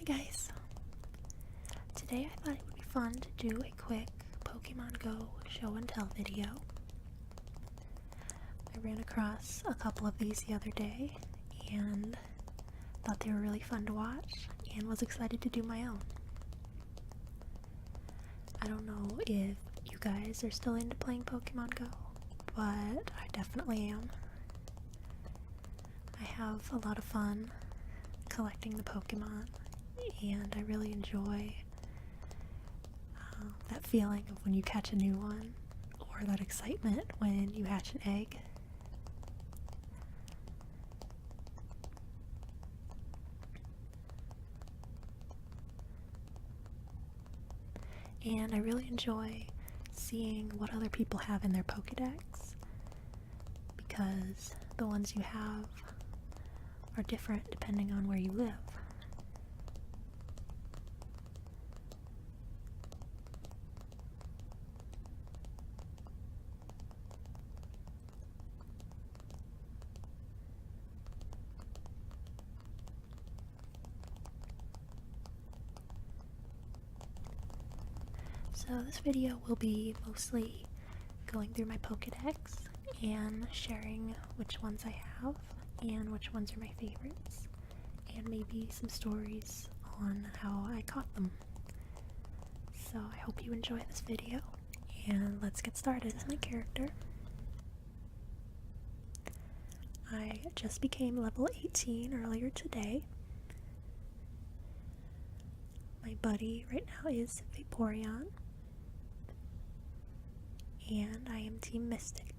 guys, today I thought it would be fun to do a quick Pokemon Go show and tell video. I ran across a couple of these the other day and thought they were really fun to watch and was excited to do my own. I don't know if you guys are still into playing Pokemon Go, but I definitely am. I have a lot of fun collecting the Pokemon, and I really enjoy that feeling of when you catch a new one, or that excitement when you hatch an egg. And I really enjoy seeing what other people have in their Pokedex, because the ones you have are different depending on where you live. So this video will be mostly going through my Pokedex and sharing which ones I have and which ones are my favorites, and maybe some stories on how I caught them. So I hope you enjoy this video, and let's get started. This is my character. I just became level 18 earlier today. My buddy right now is Vaporeon, and I am Team Mystic.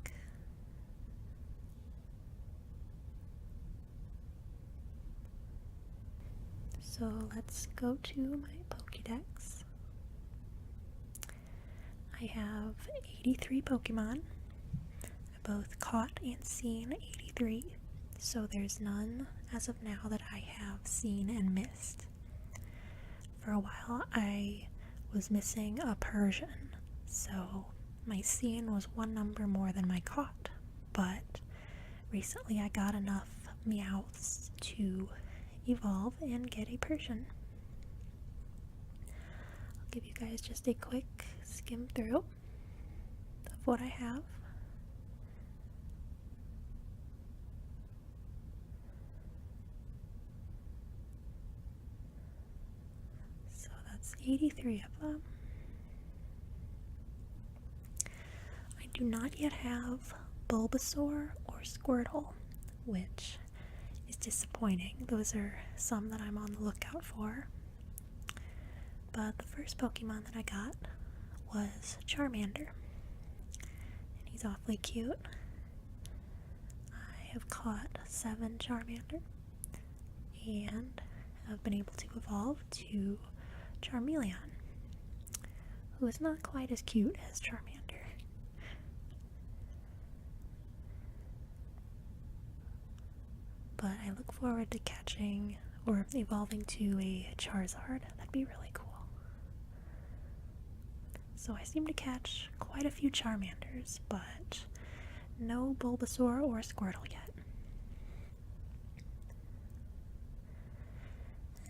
So let's go to my Pokedex. I have 83 Pokemon. I both caught and seen 83, so there's none as of now that I have seen and missed. For a while I was missing a Persian, so my seen was one number more than my caught, but recently I got enough Meowths to evolve and get a Persian. I'll give you guys just a quick skim through of what I have. So that's 83 of them. I do not yet have Bulbasaur or Squirtle, which is disappointing. Those are some that I'm on the lookout for. But the first Pokemon that I got was Charmander, and he's awfully cute. I have caught 7 Charmander and have been able to evolve to Charmeleon, who is not quite as cute as Charmander. But I look forward to catching or evolving to a Charizard. That'd be really cool. So I seem to catch quite a few Charmanders, but no Bulbasaur or Squirtle yet.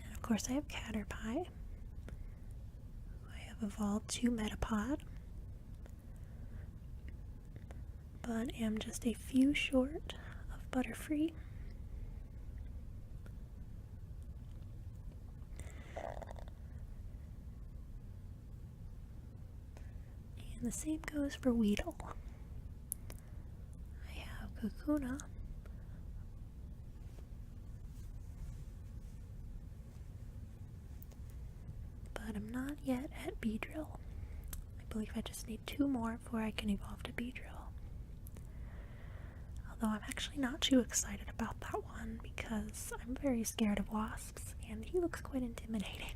And of course I have Caterpie. I have evolved to Metapod, but am just a few short of Butterfree. And the same goes for Weedle. I have Kakuna, but I'm not yet at Beedrill. I believe I just need 2 more before I can evolve to Beedrill. Although I'm actually not too excited about that one because I'm very scared of wasps, and he looks quite intimidating.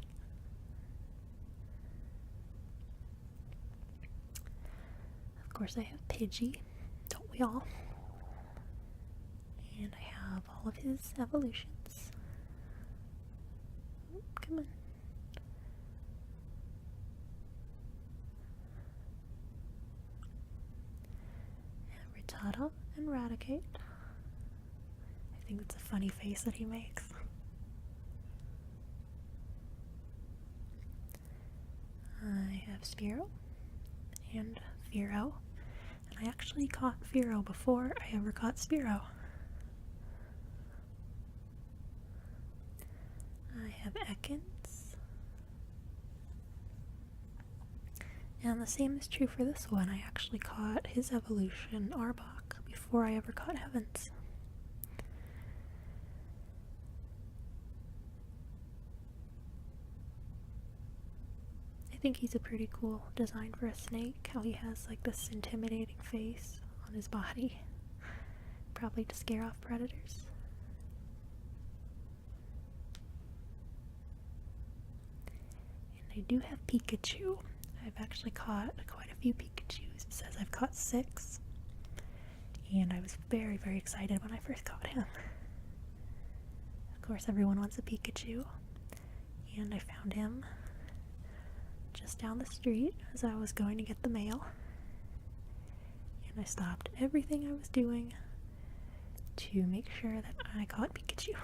Of course I have Pidgey, don't we all? And I have all of his evolutions. Come on. And Rattata and Raticate. I, think it's a funny face that he makes. have Spearow and Fearow, and I actually caught Fearow before I ever caught Spearow. I have Ekans, and the same is true for this one. I actually caught his evolution, Arbok, before I ever caught Heavens. I think he's a pretty cool design for a snake, how he has like this intimidating face on his body, probably to scare off predators. And I do have Pikachu. I've actually caught quite a few Pikachus. It says I've caught 6, and I was very, very excited when I first caught him. Of course, everyone wants a Pikachu, and I found him just down the street as I was going to get the mail, and I stopped everything I was doing to make sure that I caught Pikachu.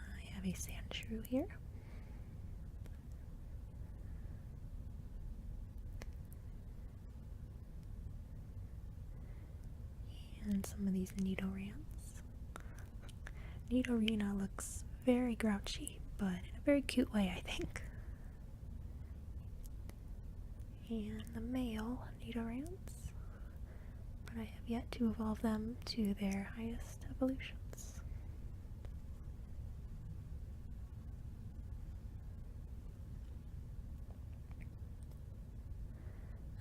I have a Sandshrew here. And some of these Nidorans. Nidorina looks very grouchy, but in a very cute way, I think. And the male Nidorans, but I have yet to evolve them to their highest evolutions.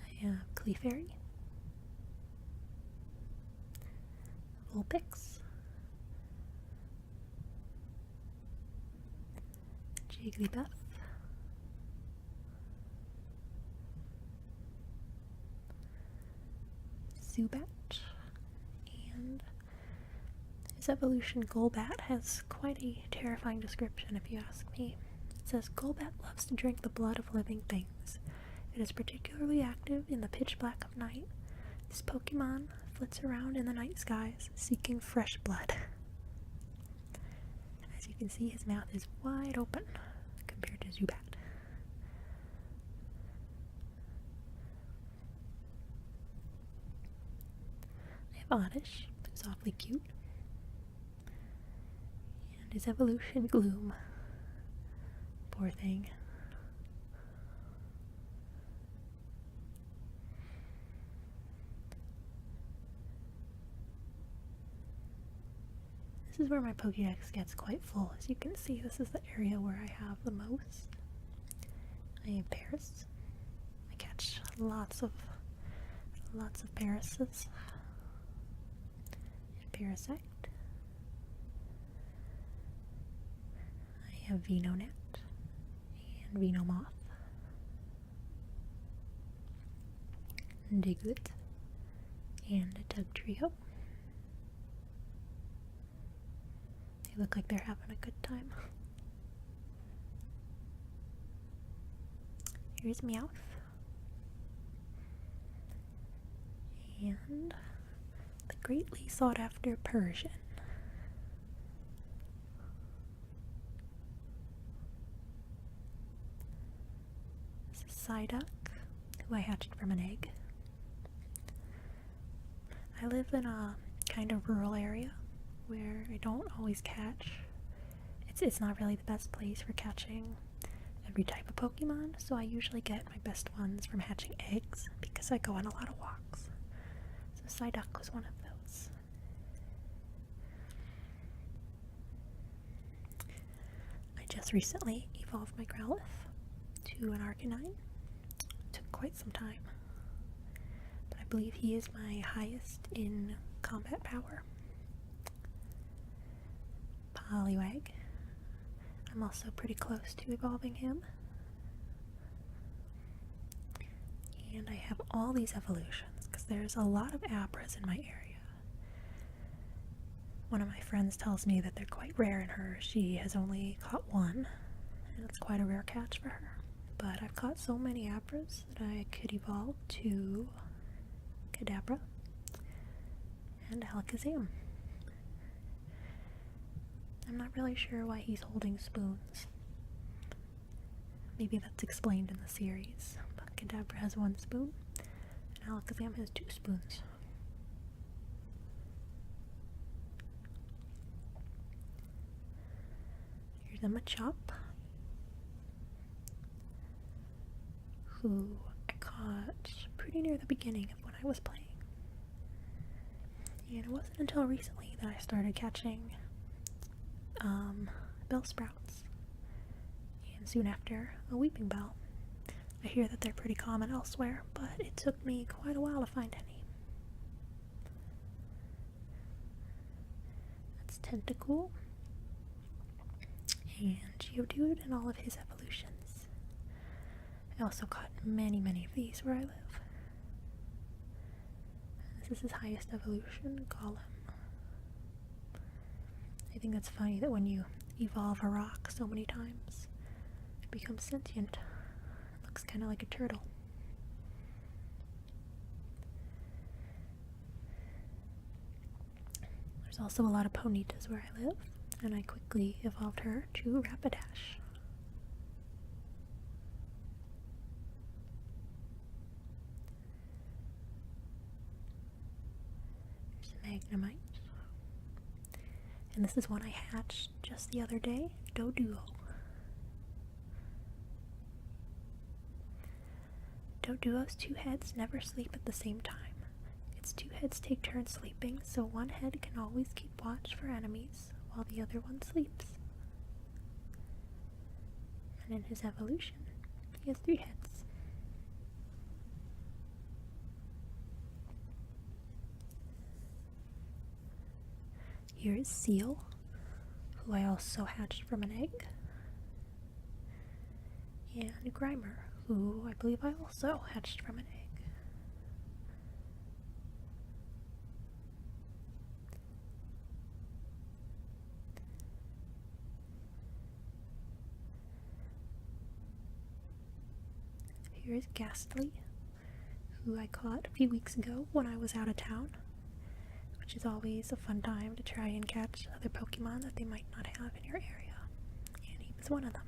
I have Clefairy, Vulpix, Jigglypuff, Zubat, and his evolution Golbat has quite a terrifying description if you ask me. It says, Golbat loves to drink the blood of living things. It is particularly active in the pitch black of night. This Pokemon flits around in the night skies, seeking fresh blood. As you can see, his mouth is wide open compared to Zubat. I have Oddish, who's awfully cute. And his evolution Gloom. Poor thing. This is where my Pokedex gets quite full. As you can see, this is the area where I have the most. I have Paris. I catch lots of Parises. And Parasect. I have Venonet and Venomoth. And Diglett and a Dugtrio. They look like they're having a good time. Here's Meowth. And the greatly sought after Persian. This is Psyduck, who I hatched from an egg. I live in a kind of rural area where I don't always catch. It's not really the best place for catching every type of Pokemon, so I usually get my best ones from hatching eggs because I go on a lot of walks. So Psyduck was one of those. I just recently evolved my Growlithe to an Arcanine. It took quite some time, but I believe he is my highest in combat power. Poliwag. I'm also pretty close to evolving him. And I have all these evolutions because there's a lot of Abras in my area. One of my friends tells me that they're quite rare in her. She has only caught one, and it's quite a rare catch for her. But I've caught so many Abras that I could evolve to Kadabra. and Alakazam. I'm not really sure why he's holding spoons. Maybe that's explained in the series, but Kadabra has 1 spoon, and Alakazam has 2 spoons. Here's a Machop, who I caught pretty near the beginning of when I was playing. And it wasn't until recently that I started catching Bellsprouts, and soon after a Weeping Bell. I hear that they're pretty common elsewhere, but it took me quite a while to find any. That's Tentacool, and Geodude and all of his evolutions. I also caught many of these where I live. This is his highest evolution, Golem. I think that's funny that when you evolve a rock so many times, it becomes sentient. It looks kind of like a turtle. There's also a lot of Ponytas where I live, and I quickly evolved her to Rapidash. There's Magnemite. And this is one I hatched just the other day, Doduo. Doduo's 2 heads never sleep at the same time. Its 2 heads take turns sleeping, so one head can always keep watch for enemies while the other one sleeps. And in his evolution, he has 3 heads. Here is Seal, who I also hatched from an egg, and Grimer, who I believe I also hatched from an egg. Here is Ghastly, who I caught a few weeks ago when I was out of town, which is always a fun time to try and catch other Pokemon that they might not have in your area, and he was one of them.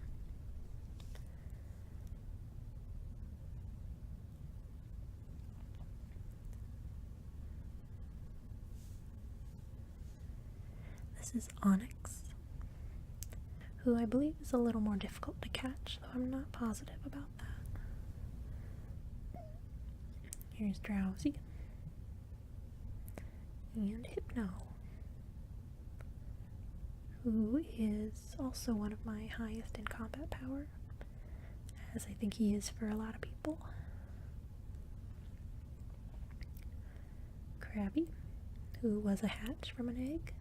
This is Onyx, who I believe is a little more difficult to catch, though I'm not positive about that. Here's Drowsy. And Hypno, who is also one of my highest in combat power, as I think he is for a lot of people. Krabby, who was a hatch from an egg.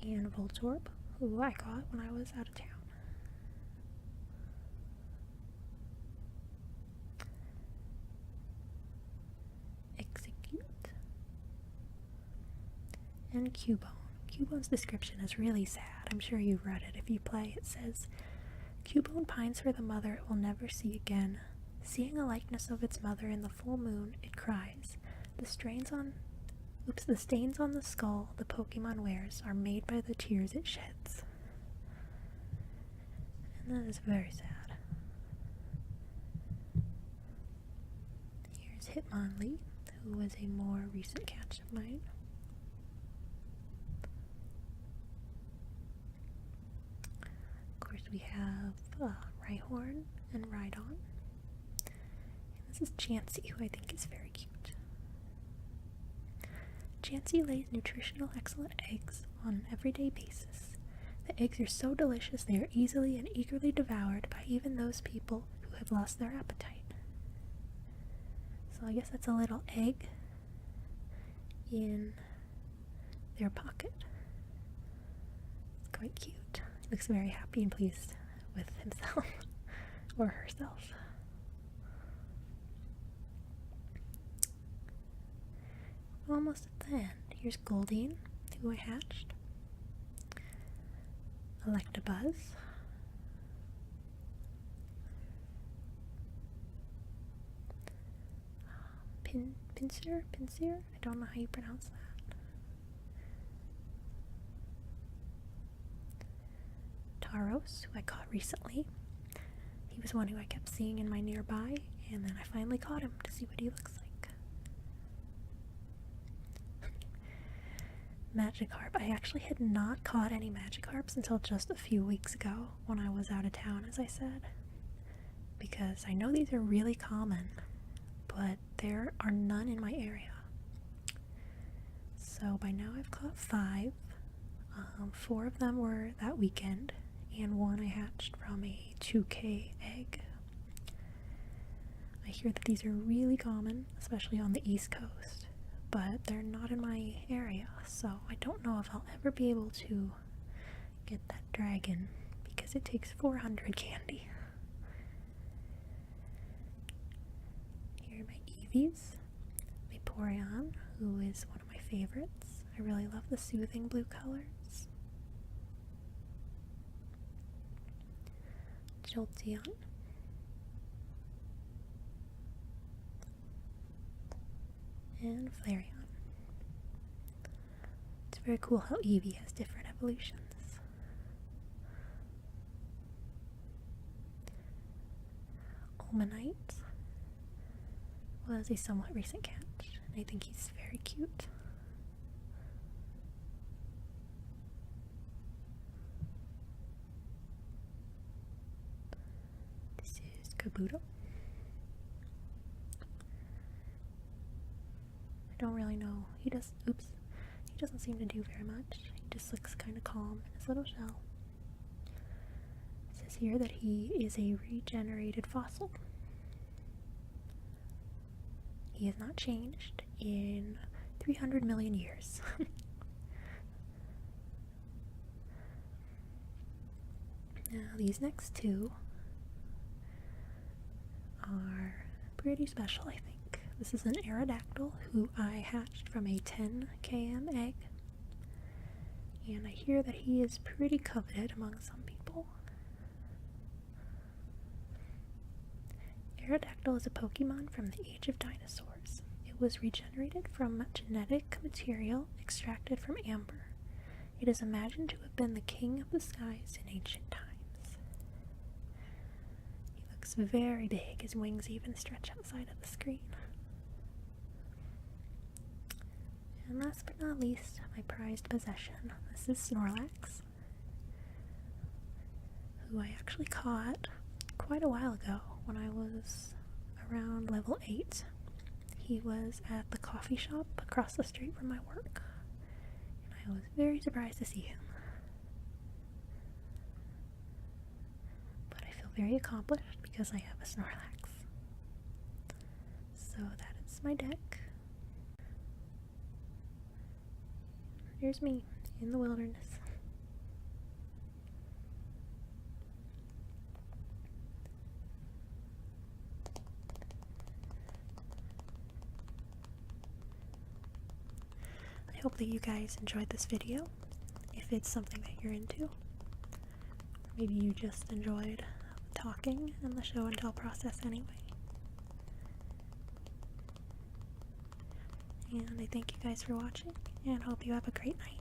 And Voltorb, who I caught when I was out of town. And Cubone. Cubone's description is really sad. I'm sure you've read it if you play. It says, Cubone pines for the mother it will never see again. Seeing a likeness of its mother in the full moon, it cries. The stains on the skull the Pokemon wears are made by the tears it sheds. And that is very sad. Here's Hitmonlee, who was a more recent catch of mine. We have Rhyhorn and Rhydon. And this is Chansey, who I think is very cute. Chansey lays nutritional excellent eggs on an everyday basis. The eggs are so delicious they are easily and eagerly devoured by even those people who have lost their appetite. So I guess that's a little egg in their pocket. It's quite cute. Looks very happy and pleased with himself or herself. Almost at the end. Here's Goldeen, who I hatched. Electabuzz. Pinsir? I don't know how you pronounce that. Taros, who I caught recently. He was one who I kept seeing in my nearby, and then I finally caught him to see what he looks like. Magikarp. I actually had not caught any Magikarps until just a few weeks ago when I was out of town, as I said. Because I know these are really common, but there are none in my area. So by now I've caught 5. 4 of them were that weekend, and 1 I hatched from a 2K egg. I hear that these are really common, especially on the East Coast, but they're not in my area, so I don't know if I'll ever be able to get that dragon, because it takes 400 candy. Here are my Eevees. Vaporeon, who is one of my favorites. I really love the soothing blue colors. Jolteon. And Flareon. It's very cool how Eevee has different evolutions. Ulmanite was a somewhat recent catch, and I think he's very cute. This is Kabuto. I don't really know. He doesn't seem to do very much. He just looks kind of calm in his little shell. It says here that he is a regenerated fossil. He has not changed in 300 million years. Now these next 2 are pretty special, I think. This is an Aerodactyl who I hatched from a 10 km egg, and I hear that he is pretty coveted among some people. Aerodactyl is a Pokemon from the Age of Dinosaurs. It was regenerated from genetic material extracted from amber. It is imagined to have been the king of the skies in ancient times. He looks very big, his wings even stretch outside of the screen. And last but not least, my prized possession. This is Snorlax, who I actually caught quite a while ago when I was around level 8. He was at the coffee shop across the street from my work, and I was very surprised to see him. But I feel very accomplished because I have a Snorlax. So that is my deck. Here's me in the wilderness. I hope that you guys enjoyed this video. If it's something that you're into, or maybe you just enjoyed talking and the show and tell process anyway. And I thank you guys for watching, and hope you have a great night.